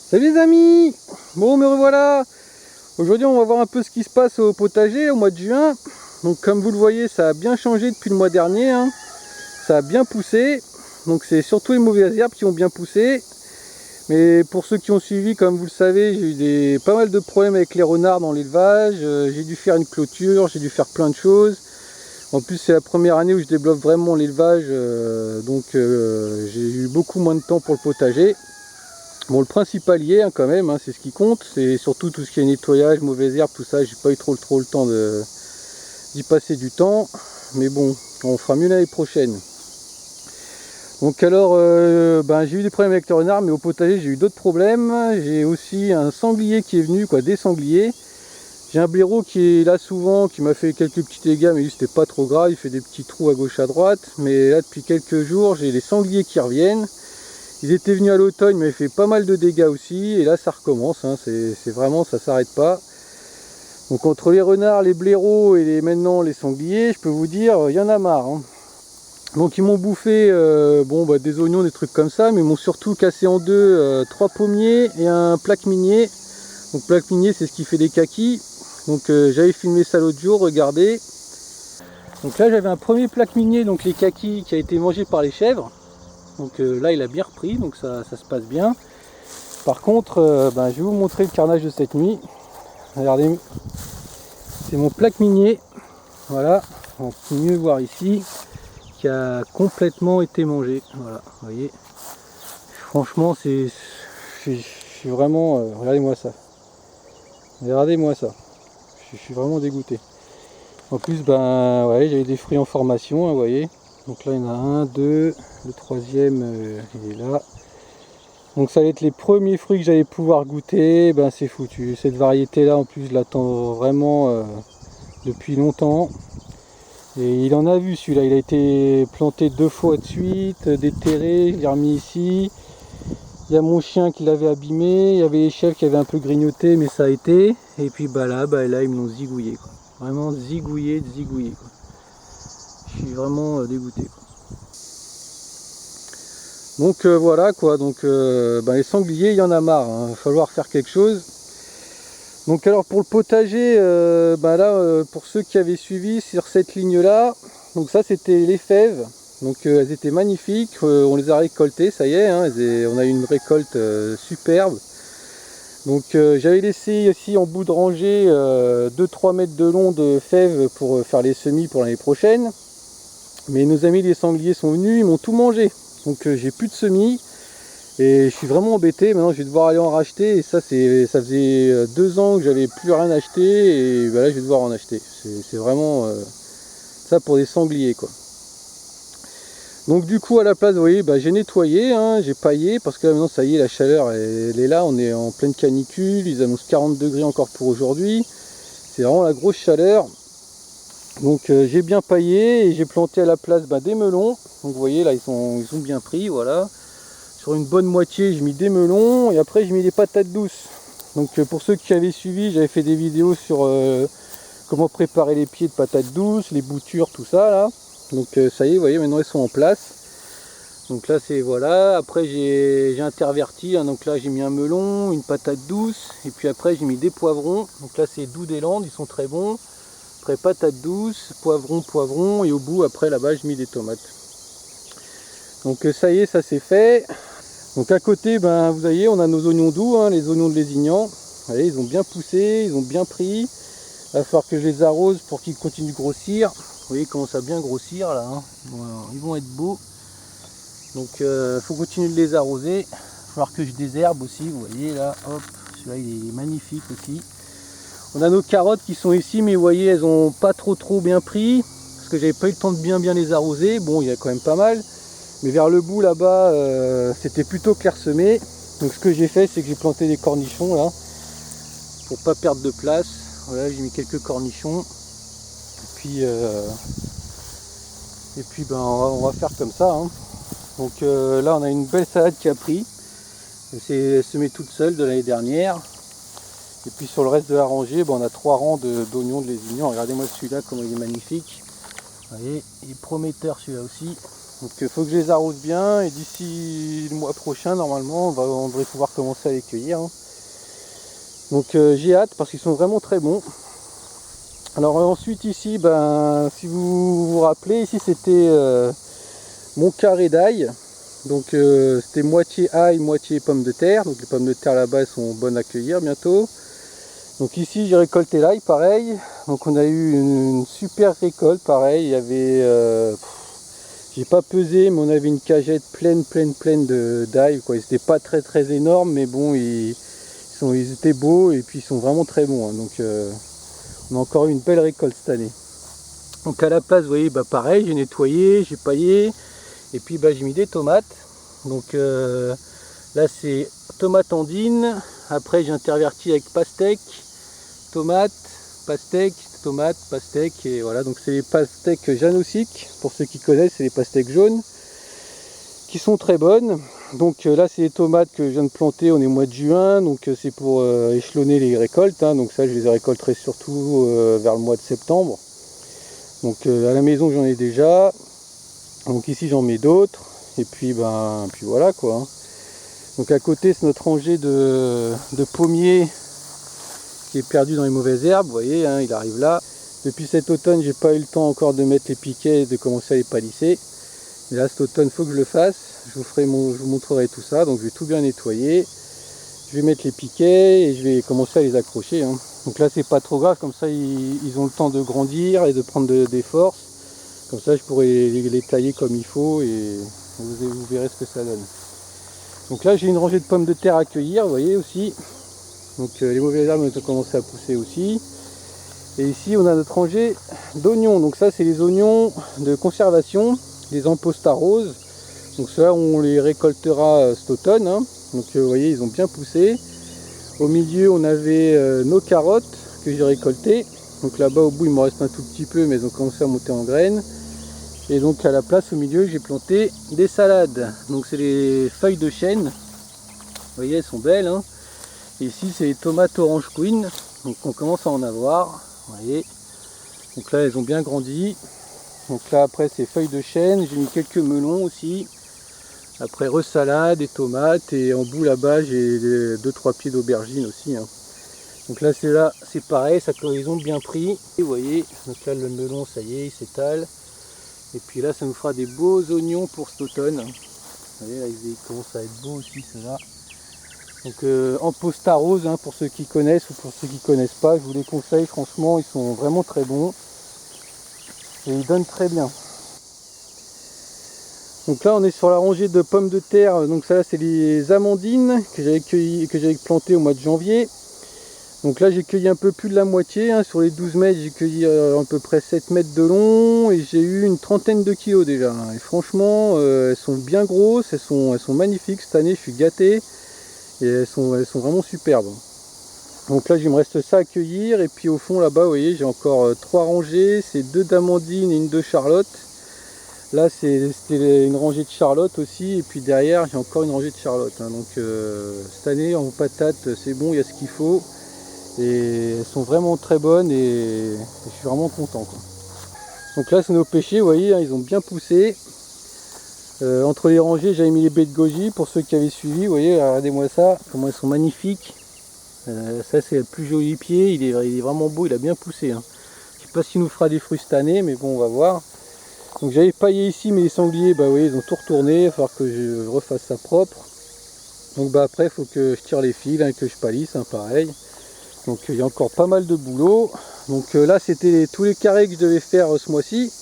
Salut les amis! Bon, me revoilà! Aujourd'hui on va voir un peu ce qui se passe au potager au mois de juin. Donc comme vous le voyez, ça a bien changé depuis le mois dernier, hein. Ça a bien poussé. Donc c'est surtout les mauvaises herbes qui ont bien poussé. Mais pour ceux qui ont suivi, comme vous le savez, j'ai eu pas mal de problèmes avec les renards dans l'élevage. J'ai dû faire une clôture, j'ai dû faire plein de choses. En plus c'est la première année où je développe vraiment l'élevage, donc j'ai eu beaucoup moins de temps pour le potager. Bon, le principal y est hein, quand même, hein, c'est ce qui compte, c'est surtout tout ce qui est nettoyage, mauvaises herbes, tout ça, j'ai pas eu trop le temps d'y passer du temps, mais bon, on fera mieux l'année prochaine. Donc alors, j'ai eu des problèmes avec le renard, mais au potager j'ai eu d'autres problèmes. J'ai aussi un sanglier qui est venu, des sangliers. J'ai un blaireau qui est là souvent, qui m'a fait quelques petits dégâts, mais lui c'était pas trop grave, il fait des petits trous à gauche à droite. Mais là depuis quelques jours, j'ai les sangliers qui reviennent. Ils étaient venus à l'automne, mais ils m'avaient fait pas mal de dégâts aussi, et là ça recommence, hein, c'est vraiment, ça s'arrête pas. Donc entre les renards, les blaireaux et maintenant les sangliers, je peux vous dire, il y en a marre. Hein. Donc ils m'ont bouffé des oignons, des trucs comme ça, mais ils m'ont surtout cassé en deux 3 pommiers et un plaque minier. Donc plaque minier c'est ce qui fait des kakis. Donc j'avais filmé ça l'autre jour, regardez. Donc là j'avais un premier plaque minier, donc les kakis, qui a été mangé par les chèvres. Donc là il a bien repris, donc ça se passe bien. Par contre, je vais vous montrer le carnage de cette nuit. Regardez, c'est mon plaque minier, voilà, on peut mieux voir ici, qui a complètement été mangé. Voilà, vous voyez. Franchement, je suis vraiment, regardez-moi ça. Regardez-moi ça. Je suis vraiment dégoûté. En plus, j'avais des fruits en formation, hein, vous voyez. Donc là, il y en a un, deux, le troisième, il est là. Donc ça va être les premiers fruits que j'allais pouvoir goûter. C'est foutu. Cette variété-là, en plus, je l'attends vraiment depuis longtemps. Et il en a vu celui-là. Il a été planté 2 fois de suite, déterré, je l'ai remis ici. Il y a mon chien qui l'avait abîmé. Il y avait les chèvres qui avaient un peu grignoté, mais ça a été. Et puis là, ils me l'ont zigouillé, quoi. Vraiment zigouillé, quoi. Je suis vraiment dégoûté, quoi. Donc voilà quoi, donc les sangliers, il y en a marre, hein. Il va falloir faire quelque chose. Donc alors pour le potager, pour ceux qui avaient suivi sur cette ligne là, donc ça c'était les fèves, donc elles étaient magnifiques, on les a récoltées, ça y est, hein, on a eu une récolte superbe. Donc j'avais laissé ici en bout de rangée 2-3 mètres de long de fèves pour faire les semis pour l'année prochaine. Mais nos amis les sangliers sont venus, ils m'ont tout mangé. Donc j'ai plus de semis et je suis vraiment embêté. Maintenant je vais devoir aller en racheter, et ça faisait 2 ans que j'avais plus rien acheté, et là je vais devoir en acheter. C'est vraiment ça pour des sangliers, quoi. Donc du coup à la place, vous voyez, j'ai nettoyé, hein, j'ai paillé, parce que là maintenant ça y est, la chaleur elle est là, on est en pleine canicule, ils annoncent 40 degrés encore pour aujourd'hui. C'est vraiment la grosse chaleur. Donc j'ai bien paillé et j'ai planté à la place des melons. Donc vous voyez là ils ont bien pris, voilà. Sur une bonne moitié j'ai mis des melons, et après j'ai mis des patates douces. Donc pour ceux qui avaient suivi, j'avais fait des vidéos sur comment préparer les pieds de patates douces, les boutures, tout ça là. Donc ça y est, vous voyez, maintenant elles sont en place. Donc là c'est voilà, après j'ai interverti, hein. Donc là j'ai mis un melon, une patate douce, et puis après j'ai mis des poivrons. Donc là c'est Doux des Landes, ils sont très bons. Après patates douces, poivron, et au bout après là-bas j'ai mis des tomates. Donc ça y est, ça c'est fait. Donc à côté, vous voyez, on a nos oignons doux, hein, les oignons de Lézignan. Vous voyez, ils ont bien poussé, ils ont bien pris. Il va falloir que je les arrose pour qu'ils continuent de grossir. Vous voyez, ils commencent à bien grossir là, hein. Voilà, ils vont être beaux. Donc il faut continuer de les arroser. Il va falloir que je désherbe aussi, vous voyez là, hop, celui-là il est magnifique aussi. On a nos carottes qui sont ici, mais vous voyez, elles ont pas trop bien pris, parce que j'avais pas eu le temps de bien les arroser. Bon, il y a quand même pas mal, mais vers le bout là-bas, c'était plutôt clairsemé. Donc ce que j'ai fait, c'est que j'ai planté des cornichons là, pour pas perdre de place. Voilà, j'ai mis quelques cornichons. Et puis on va faire comme ça, hein. Donc là, on a une belle salade qui a pris. Elle se met toute seule de l'année dernière. Et puis sur le reste de la rangée, on a 3 rangs d'oignons de Lézignan. Regardez-moi celui-là, comment il est magnifique. Vous voyez, il est prometteur celui-là aussi. Donc il faut que je les arrose bien et d'ici le mois prochain normalement on devrait pouvoir commencer à les cueillir. Hein. Donc j'ai hâte parce qu'ils sont vraiment très bons. Alors ensuite ici, ben, si vous vous rappelez, ici c'était mon carré d'ail. Donc c'était moitié ail, moitié pommes de terre. Donc les pommes de terre là-bas elles sont bonnes à cueillir bientôt. Donc ici j'ai récolté l'ail pareil. Donc on a eu une super récolte pareil. Il y avait, j'ai pas pesé mais on avait une cagette pleine d'ail. Ils n'étaient pas très énormes mais bon ils étaient beaux et puis ils sont vraiment très bons. Hein. Donc on a encore eu une belle récolte cette année. Donc à la place, vous voyez, bah pareil, j'ai nettoyé, j'ai paillé, et puis bah, j'ai mis des tomates. Donc là c'est tomate andine, après j'ai interverti avec pastèque, tomate, pastèque, tomate, pastèque, et voilà, donc c'est les pastèques janoussiques, pour ceux qui connaissent, c'est les pastèques jaunes, qui sont très bonnes. Donc là c'est les tomates que je viens de planter, on est au mois de juin, donc c'est pour échelonner les récoltes, hein, donc ça je les récolterai surtout vers le mois de septembre. Donc à la maison j'en ai déjà, donc ici j'en mets d'autres, et puis puis voilà quoi. Hein. Donc à côté c'est notre rangée de pommiers qui est perdu dans les mauvaises herbes, vous voyez, hein, il arrive là. Depuis cet automne j'ai pas eu le temps encore de mettre les piquets et de commencer à les palisser. Et là cet automne il faut que je le fasse, je vous montrerai tout ça, donc je vais tout bien nettoyer, je vais mettre les piquets et je vais commencer à les accrocher. Hein. Donc là c'est pas trop grave, comme ça ils ont le temps de grandir et de prendre des forces, comme ça je pourrai les tailler comme il faut et vous verrez ce que ça donne. Donc là j'ai une rangée de pommes de terre à cueillir, vous voyez aussi, donc les mauvaises herbes ont commencé à pousser aussi. Et ici on a notre rangée d'oignons, donc ça c'est les oignons de conservation, les Amposta roses. Donc ceux-là on les récoltera cet automne, hein. Donc vous voyez ils ont bien poussé. Au milieu on avait nos carottes que j'ai récoltées. Donc là-bas au bout il me reste un tout petit peu mais ils ont commencé à monter en graines. Et donc à la place au milieu j'ai planté des salades. Donc c'est les feuilles de chêne. Vous voyez elles sont belles. Hein. Et ici c'est les tomates orange queen. Donc on commence à en avoir. Vous voyez. Donc là elles ont bien grandi. Donc là après c'est feuilles de chêne. J'ai mis quelques melons aussi. Après resalade et tomates. Et en bout là-bas j'ai 2-3 pieds d'aubergine aussi. Hein. Donc là c'est pareil, ça ils ont bien pris. Et vous voyez, donc là le melon ça y est il s'étale. Et puis là ça nous fera des beaux oignons pour cet automne. Vous voyez là ils commencent à être beaux aussi ceux-là. Donc Amposta rose hein, pour ceux qui connaissent ou pour ceux qui ne connaissent pas, je vous les conseille franchement, ils sont vraiment très bons. Et ils donnent très bien. Donc là on est sur la rangée de pommes de terre, donc ça c'est les amandines que j'avais plantées au mois de janvier. Donc là j'ai cueilli un peu plus de la moitié, hein. Sur les 12 mètres j'ai cueilli à peu près 7 mètres de long et j'ai eu une trentaine de kilos déjà. Hein. Et franchement elles sont bien grosses, elles sont magnifiques cette année, je suis gâté et elles sont vraiment superbes. Donc là il me reste ça à cueillir et puis au fond là-bas vous voyez j'ai encore 3 rangées, c'est 2 d'amandine et une de Charlotte. Là c'était une rangée de Charlotte aussi et puis derrière j'ai encore une rangée de Charlotte. Hein. Donc cette année en patates c'est bon, il y a ce qu'il faut. Et elles sont vraiment très bonnes et je suis vraiment content quoi. Donc là c'est nos pêchers, vous voyez, hein, ils ont bien poussé. Entre les rangées j'avais mis les baies de goji pour ceux qui avaient suivi, vous voyez, regardez-moi ça, comment elles sont magnifiques. Ça c'est le plus joli pied, il est vraiment beau, il a bien poussé. Hein. Je sais pas s'il nous fera des fruits cette année, mais bon on va voir. Donc j'avais paillé ici mais les sangliers, bah vous voyez, ils ont tout retourné, il va falloir que je refasse ça propre. Donc bah après il faut que je tire les fils, hein, que je palisse, hein, pareil. Donc il y a encore pas mal de boulot. Donc là c'était tous les carrés que je devais faire ce mois-ci.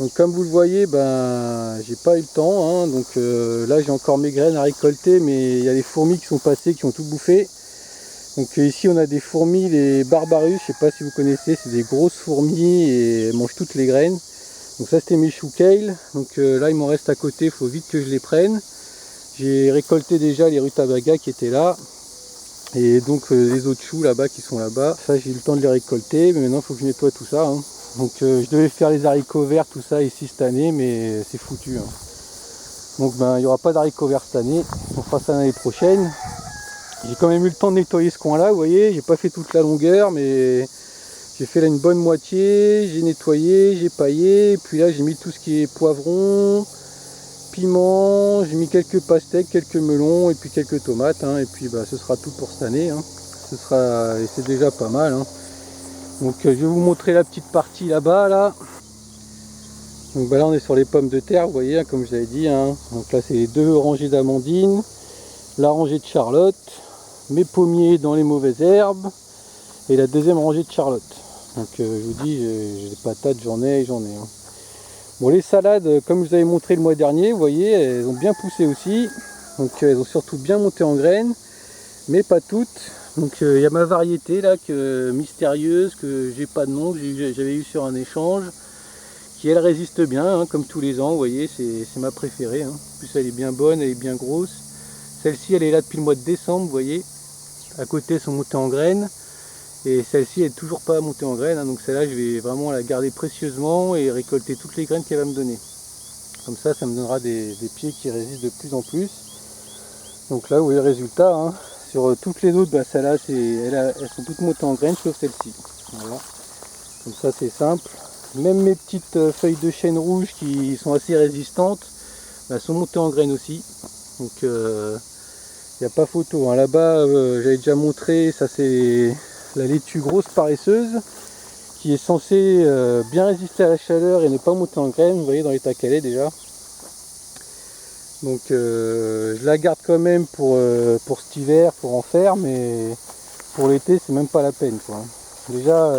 Donc comme vous le voyez, ben j'ai pas eu le temps. Hein. Donc là j'ai encore mes graines à récolter, mais il y a les fourmis qui sont passées, qui ont tout bouffé. Donc ici on a des fourmis, les barbarus, je sais pas si vous connaissez, c'est des grosses fourmis et elles mangent toutes les graines. Donc ça c'était mes choux kale. Donc là il m'en reste à côté, il faut vite que je les prenne. J'ai récolté déjà les rutabagas qui étaient là. Et donc les autres choux là-bas qui sont là-bas, ça j'ai eu le temps de les récolter, mais maintenant il faut que je nettoie tout ça. Hein. Donc je devais faire les haricots verts, tout ça ici cette année, mais c'est foutu. Hein. Donc ben il n'y aura pas d'haricots verts cette année, on fera ça l'année prochaine. J'ai quand même eu le temps de nettoyer ce coin là, vous voyez, j'ai pas fait toute la longueur, mais j'ai fait là une bonne moitié, j'ai nettoyé, j'ai paillé, puis là j'ai mis tout ce qui est poivron, piments, j'ai mis quelques pastèques, quelques melons et puis quelques tomates, hein, et puis ce sera tout pour cette année, hein. Et c'est déjà pas mal, hein. Donc je vais vous montrer la petite partie là-bas là. Donc là on est sur les pommes de terre, vous voyez, hein, comme je l'avais dit, hein. Donc là c'est les 2 rangées d'amandines, la rangée de Charlotte, mes pommiers dans les mauvaises herbes et la deuxième rangée de Charlotte. Donc je vous dis, j'ai des patates, j'en ai. Hein. Bon, les salades, comme je vous avais montré le mois dernier, vous voyez, elles ont bien poussé aussi. Donc elles ont surtout bien monté en graines, mais pas toutes. Donc il y a ma variété là, mystérieuse, que j'ai pas de nom, que j'avais eu sur un échange, qui elle résiste bien, hein, comme tous les ans, vous voyez, c'est ma préférée. Hein. En plus elle est bien bonne, elle est bien grosse. Celle-ci elle est là depuis le mois de décembre, vous voyez. À côté elles sont montées en graines. Et celle-ci elle n'est toujours pas montée en graines, hein, donc celle-là je vais vraiment la garder précieusement et récolter toutes les graines qu'elle va me donner. Comme ça me donnera des pieds qui résistent de plus en plus. Donc là vous voyez le résultat, hein. Sur toutes les autres, celles-là elles sont toutes montées en graines sauf celle-ci. Voilà. Comme ça c'est simple. Même mes petites feuilles de chêne rouge qui sont assez résistantes sont montées en graines aussi. Donc il n'y a pas photo, hein. Là-bas j'avais déjà montré, ça c'est la laitue grosse paresseuse qui est censée bien résister à la chaleur et ne pas monter en graines, vous voyez dans l'état qu'elle est déjà. Donc je la garde quand même pour cet hiver, pour en faire, mais pour l'été c'est même pas la peine, quoi. Déjà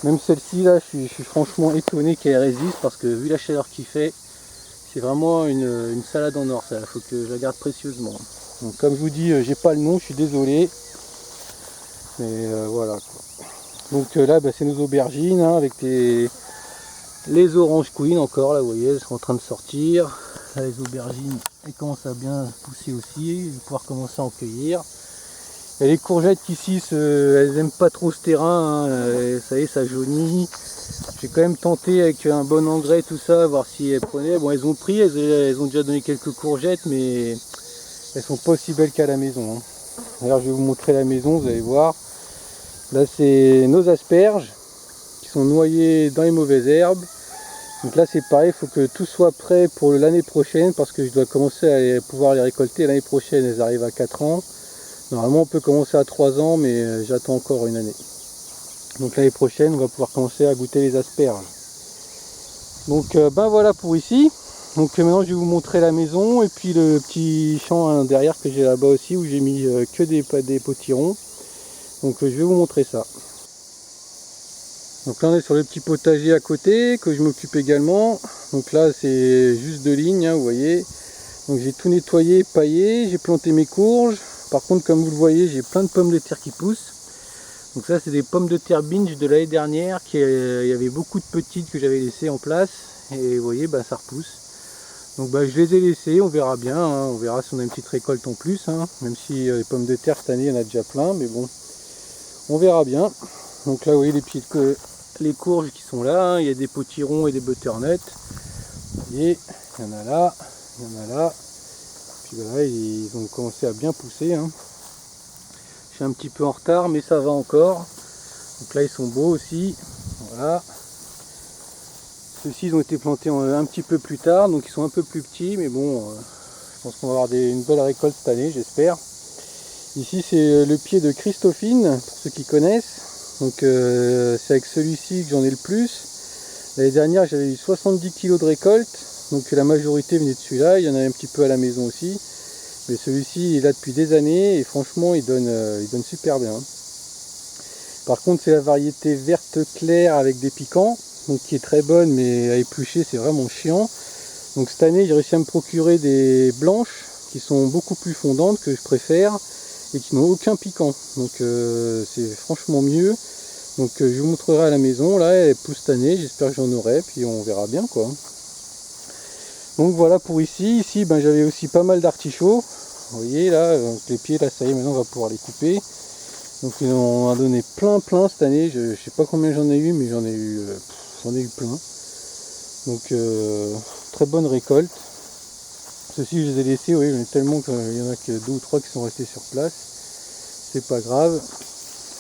même celle-ci là, je suis franchement étonné qu'elle résiste, parce que vu la chaleur qu'il fait, c'est vraiment une salade en or, ça. Il faut que je la garde précieusement. Donc comme je vous dis, j'ai pas le nom, je suis désolé. Mais voilà quoi. Donc là c'est nos aubergines, hein, avec les oranges queen encore, là vous voyez, elles sont en train de sortir. Là les aubergines elles commencent à bien pousser aussi, je vais pouvoir commencer à en cueillir. Et les courgettes ici, elles n'aiment pas trop ce terrain, hein, ça y est, ça jaunit. J'ai quand même tenté avec un bon engrais tout ça, voir si elles prenaient. Bon, elles ont pris, elles ont déjà donné quelques courgettes, mais elles sont pas aussi belles qu'à la maison, hein. Alors je vais vous montrer la maison, vous allez voir. Là c'est nos asperges qui sont noyées dans les mauvaises herbes. Donc là c'est pareil, il faut que tout soit prêt pour l'année prochaine, parce que je dois commencer à pouvoir les récolter l'année prochaine. Elles arrivent à 4 ans. Normalement on peut commencer à 3 ans, mais j'attends encore une année. Donc l'année prochaine on va pouvoir commencer à goûter les asperges. Donc voilà pour ici. Donc maintenant je vais vous montrer la maison et puis le petit champ, hein, derrière que j'ai là-bas aussi, où j'ai mis que des potirons. Donc je vais vous montrer ça. Donc là on est sur le petit potager à côté que je m'occupe également. Donc là c'est juste 2 lignes, hein, vous voyez. Donc j'ai tout nettoyé, paillé, j'ai planté mes courges. Par contre comme vous le voyez, j'ai plein de pommes de terre qui poussent. Donc ça c'est des pommes de terre binge de l'année dernière, il y avait beaucoup de petites que j'avais laissées en place. Et vous voyez, ça repousse. Donc je les ai laissés, on verra bien, hein, on verra si on a une petite récolte en plus, hein, même si les pommes de terre cette année il y en a déjà plein, mais bon, on verra bien. Donc là vous voyez les courges qui sont là, hein, il y a des potirons et des butternuts, vous voyez, il y en a là, il y en a là, puis voilà, ils ont commencé à bien pousser, hein. Je suis un petit peu en retard, mais ça va encore. Donc là ils sont beaux aussi, voilà. Ceux-ci ils ont été plantés un petit peu plus tard, donc ils sont un peu plus petits, mais bon, je pense qu'on va avoir une belle récolte cette année, j'espère. Ici c'est le pied de Christophine, pour ceux qui connaissent. Donc c'est avec celui-ci que j'en ai le plus. L'année dernière j'avais eu 70 kg de récolte, donc la majorité venait de celui-là, il y en a un petit peu à la maison aussi. Mais celui-ci il est là depuis des années et franchement il donne super bien. Par contre c'est la variété verte claire avec des piquants, donc qui est très bonne, mais à éplucher c'est vraiment chiant. Donc cette année j'ai réussi à me procurer des blanches qui sont beaucoup plus fondantes, que je préfère, et qui n'ont aucun piquant. Donc c'est franchement mieux. Donc je vous montrerai à la maison, là elle pousse cette année, j'espère que j'en aurai, puis on verra bien quoi. Donc voilà pour ici. J'avais aussi pas mal d'artichauts, vous voyez là, donc les pieds là ça y est, maintenant on va pouvoir les couper. Donc ils en ont donné plein cette année, je sais pas combien j'en ai eu, mais j'en ai eu plein. Donc très bonne récolte. Ceux-ci je les ai laissés, oui, j'en ai tellement qu'il y en a que 2 ou 3 qui sont restés sur place. C'est pas grave.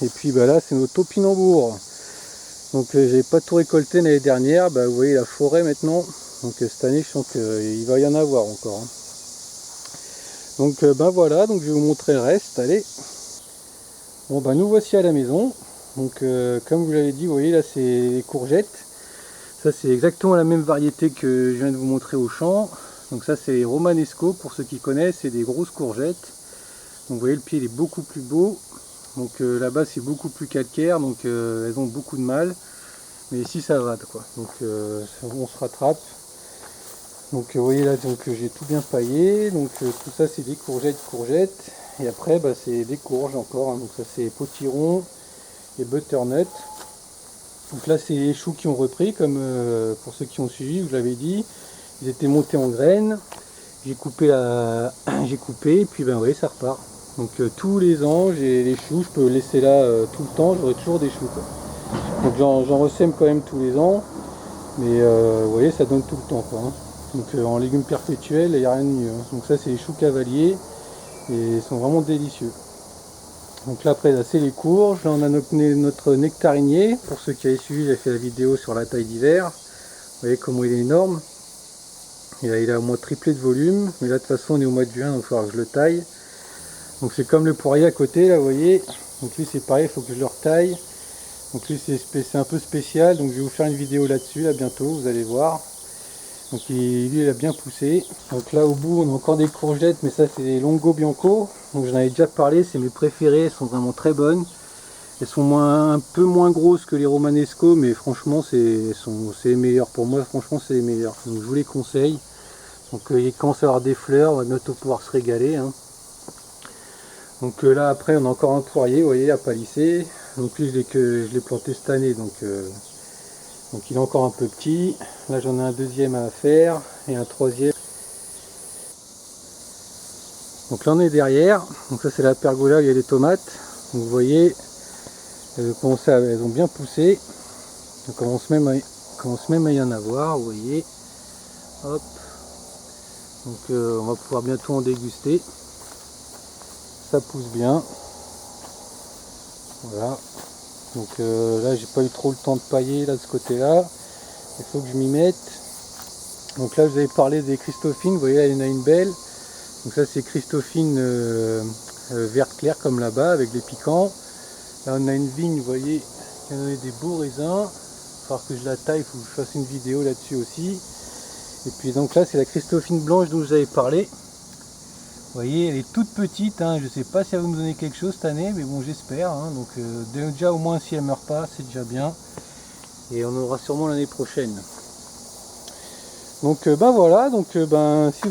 Et puis là c'est nos topinambours. Donc j'avais pas tout récolté l'année dernière, vous voyez la forêt maintenant. Donc cette année je sens qu'il va y en avoir encore. Hein. Donc ben voilà, donc je vais vous montrer le reste, allez. Bon ben nous voici à la maison. Donc comme vous l'avez dit, vous voyez là c'est les courgettes. Ça c'est exactement la même variété que je viens de vous montrer au champ. Donc ça c'est les romanesco, pour ceux qui connaissent, c'est des grosses courgettes. Donc vous voyez le pied il est beaucoup plus beau. Donc là-bas c'est beaucoup plus calcaire, donc elles ont beaucoup de mal. Mais ici ça va quoi. Donc on se rattrape. Donc vous voyez là donc j'ai tout bien paillé. Donc tout ça c'est des courgettes. Et après bah, c'est des courges encore. Hein. Donc ça c'est potiron et butternut. Donc là c'est les choux qui ont repris, comme pour ceux qui ont suivi, je l'avais dit. Ils étaient montés en graines. J'ai coupé j'ai coupé et puis ben oui ça repart. Donc tous les ans j'ai les choux, je peux laisser là tout le temps, j'aurai toujours des choux quoi. Donc j'en ressème quand même tous les ans. Mais vous voyez ça donne tout le temps quoi. Hein. Donc en légumes perpétuels il n'y a rien de mieux. Hein. Donc ça c'est les choux cavaliers et ils sont vraiment délicieux. Donc là après là c'est les courges, là on a notre nectarinier, pour ceux qui avaient suivi j'ai fait la vidéo sur la taille d'hiver. Vous voyez comment il est énorme. Il a au moins triplé de volume, mais là de toute façon on est au mois de juin donc il va falloir que je le taille. Donc c'est comme le poirier à côté là vous voyez. Donc lui c'est pareil, il faut que je le retaille. Donc lui c'est un peu spécial, donc je vais vous faire une vidéo là-dessus là bientôt, vous allez voir. Donc lui il a bien poussé. Donc là au bout on a encore des courgettes, mais ça c'est des Longo Bianco. Donc j'en avais déjà parlé, c'est mes préférées, elles sont vraiment très bonnes. Elles sont un peu moins grosses que les romanesco, mais franchement c'est les meilleures. Pour moi franchement c'est les meilleures. Donc je vous les conseille. Donc il commence à avoir des fleurs, on va bientôt pouvoir se régaler. Hein. Donc là après on a encore un poirier, vous voyez, à palisser. Donc lui je l'ai planté cette année, donc il est encore un peu petit. Là j'en ai un deuxième à faire et un troisième. Donc là on est derrière. Donc ça c'est la pergola où il y a les tomates. Donc vous voyez, elles ont bien poussé. Donc on commence même à y en avoir, vous voyez. Hop. Donc on va pouvoir bientôt en déguster. Ça pousse bien. Voilà. Donc là j'ai pas eu trop le temps de pailler là de ce côté là. Il faut que je m'y mette. Donc là je vous avais parlé des Christophines, vous voyez là il y en a une belle. Donc ça c'est Christophine verte clair comme là-bas avec des piquants. Là on a une vigne, vous voyez, qui a donné des beaux raisins. Il va falloir que je la taille, il faut que je fasse une vidéo là-dessus aussi. Et puis donc là c'est la Christophine blanche dont je vous avais parlé. Vous voyez elle est toute petite, hein. Je ne sais pas si elle va me donner quelque chose cette année, mais bon j'espère. Hein. Donc déjà au moins si elle ne meurt pas, c'est déjà bien. Et on aura sûrement l'année prochaine. Donc ben voilà, donc si vous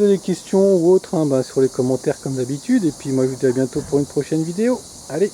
avez des questions ou autres, hein, sur les commentaires comme d'habitude. Et puis moi je vous dis à bientôt pour une prochaine vidéo. Allez!